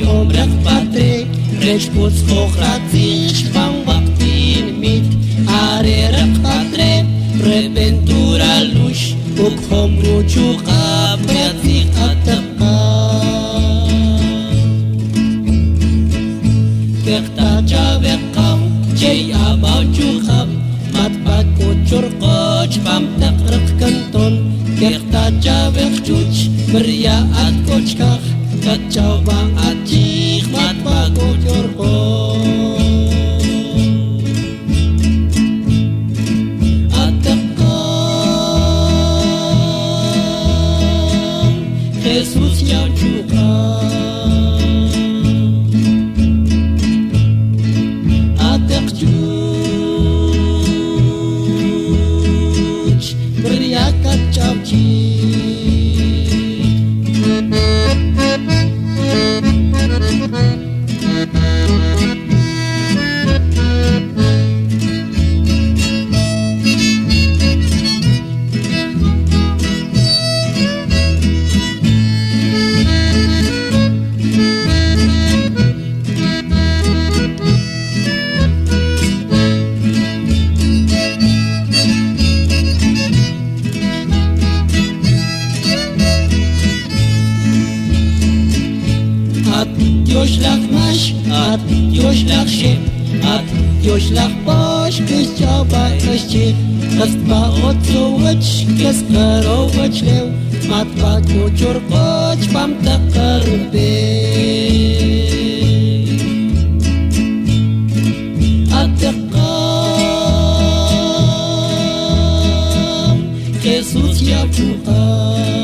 Yom Rech Patre Rech Putz Hochratzich Bam Waktin mit Are Rech Patre Reventura Lush Ukhom Ruchuka Pratik Ataka Bekta Javekam Jay Abau Chukham Matpat Kuchur Koch Bam Takrak Kanton Bekta Javek Chuch Maria At Kochkach Kacau Ba Atjik Matpat Kuchur Koch Atakam Jesus Yau Chukham Yoşlak maş, at yoşlak şip, at yoşlak boş, kız çaba kışçı, kız ba otlu uç, kız karo uçlev, mat ba kucur koç, pam takar be. Atakam, Jesus ya Tuhan.